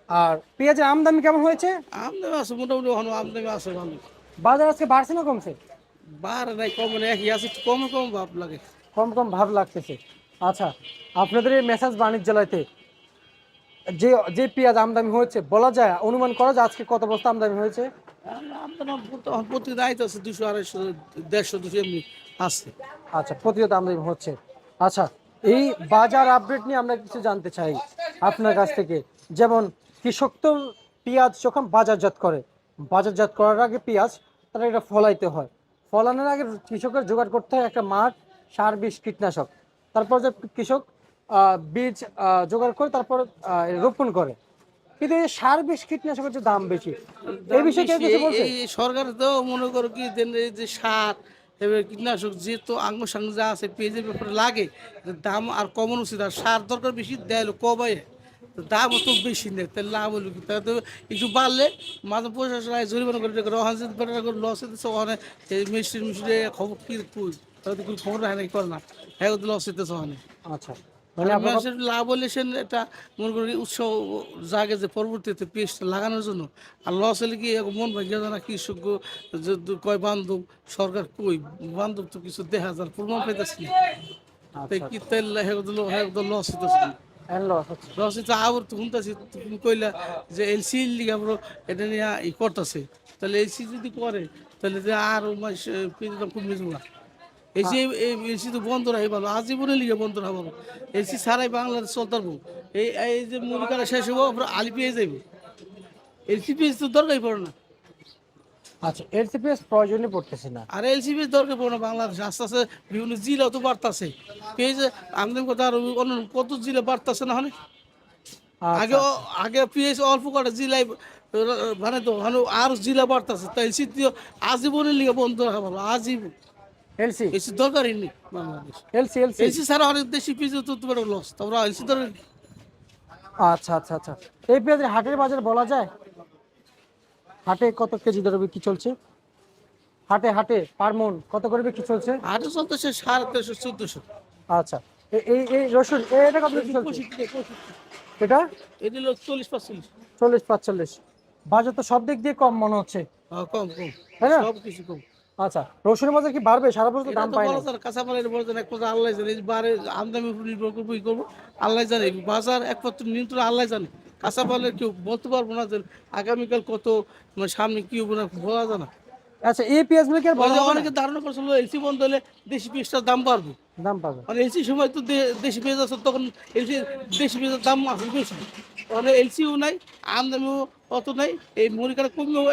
আর পেঁয়াজের আমদানি কেমন হয়েছে? আমদানি আছে মোটামুটি, এখন আমদানি আছে ভালো। বাজার আজকে বাড়ছে না কমছে? বার নাই কম নাই, একই আছে, একটু কমে কম ভাব লাগে। কম কম ভাব লাগতেছে। আচ্ছা, আপনাদের এই মেসাজ বাণিজ্যালয়তে যে যে পেঁয়াজ আমদানি হয়েছে, বলা যায়, অনুমান করা যায় আজকে কত বস্তা আমদানি হয়েছে? আমদানি প্রতিদিন আইতে আছে 200 250 150 200 এমনি আছে। আচ্ছা, প্রতিনিয়ত আমদানি হচ্ছে। আচ্ছা, এই বাজার আপডেট নিয়ে আমরা কিছু জানতে চাই আপনার কাছ থেকে। যেমন কৃষক তো পেঁয়াজ যখন বাজারজাত করে, বাজারজাত করার আগে পেঁয়াজ তারা এটা ফলাইতে হয়, ফলানোর আগে কৃষকের জোগাড় করতে হয় একটা মাঠ, সার, বিষ, কীটনাশক। তারপর যে কৃষক বীজ জোগাড় করে তারপর রোপণ করে। কিন্তু এই সার, বিষ, কীটনাশকের যে দাম বেশি, এই দাম বিষয়ে কেউ বেশি, কিছু এই বলছে? এই সরকার তো মনে করো কি দেন, এই যে সার এবার কীটনাশক যেহেতু আঙ্গ সাঙ্গ যা আছে পেঁয়াজের ব্যাপারে লাগে, দাম আর কমানো উচিত। আর সার দরকার বেশি, দেয় কমাই, দাম তো বেশি নেই, তাহলে লাভ হলো কি? তাহলে তো একটু বাড়লে মাঝে প্রশাসন জরিমানা করে রহান লস হইতেছে, ওখানে মিষ্টির মিষ্টি খবর কি কই, তাহলে তো কোনো খবর রাখে না, করে না, হ্যাঁ লস হইতেছে ওখানে। আচ্ছা, আর মানে আপনার মানুষের লাভ হলে সে এটা মনে করি উৎসাহ জাগে যে পরবর্তীতে পেস্টটা লাগানোর জন্য। আর লস হলে কি মন ভাঙিয়া যায় না কৃষক যে কয় বান্ধব, সরকার কই বান্ধব তো কিছু দেখা যায় প্রমাণ পাইতেছি না, তাই আচ্ছা কি তাই হ্যাঁ লস হইতেছে না। লস হচ্ছে। লস হইতে আবার তো শুনতেছি তুমি কইলা যে এলসি লিগে আমরা এটা নিয়ে করতেছে, তাহলে এলসি যদি করে তাহলে যে আর মাস দাম কমে যাবো না। এসি এসি তো বন্ধ রাখে ভালো, আজীবনে লিগে বন্ধ রাখা ভালো। এসি ছাড়াই বাংলাদেশ চলতে পারবো। এই এই যে মুরগিটা শেষ হবো, আমরা আলি পেয়ে যাইব। এলসি পেঁয়াজ তো দরকারই পড়ে না। আচ্ছা, এলসিপিএস প্রয়োজনই পড়তেছে না। আর এলসি পেঁয়াজ দরকার পড়ে না বাংলাদেশ। আস্তে আস্তে বিভিন্ন জিলাও তো বাড়তেছে পেঁয়াজ, আমদানি কথা আর অন্য কত জিলা বাড়তেছে না হলে। আগে আচ্ছা আগে পেঁয়াজ অল্প কটা জিলায় মানে তো আর জিলা বাড়তেছে, তাই এলসি দিয়ে আজীবনের লিগে বন্ধ রাখা ভালো, আজীবন। এলসি এলসি দরকারই নেই বাংলাদেশ। এলসি এলসি এলসি ছাড়া অনেক দেশি পেঁয়াজ তো তোমার লস, তোমরা এলসি দরকার। আচ্ছা আচ্ছা আচ্ছা, এই পেঁয়াজের হাটের বাজার বলা যায়? হাটে কত কেজি দরে বিক্রি চলছে? হাটে হাটে পার মন কত করে বিক্রি চলছে? আটে চলতেছে 1350 1400। আচ্ছা, এই এই রসুন এটা কত বিক্রি চলছে? এটা এটি হলো 40 45। 40 45। বাজার তো সব দিক দিয়ে কম মনে হচ্ছে, কম কম, তাই না? সব কিছু কম। আচ্ছা, রসুনের বাজার কি বাড়বে? সারা বছর তো এটা দাম তো পায় না। বলা যায় কাঁচা মালের বলা যায় এক কথা, আল্লাহ জানে এই বারে আমদানি উপর নির্ভর করবো ই করবো, আল্লাহ জানে বাজার একমাত্র নিয়ন্ত্রণ আল্লাহ জানে। কাঁচা মালের কেউ বলতে পারবো না যে আগামীকাল কত, মানে সামনে কি হবে না বলা যায় না। আচ্ছা, এই পেঁয়াজগুলো কি আর ওই বলা যে হবে না? অনেকে ধারণা করছিল এলসি বন্ধ হলে দেশি পেঁয়াজটার দাম বাড়বে। দাম পাবে। মানে এলসি সময় তো দেশি পেঁয়াজ আছে, তখন এলসি দেশি পেঁয়াজের দাম আছে বেশি। তাহলে এলসিও নাই, আমদানিও অত নাই, এই মরিকাটা কমেও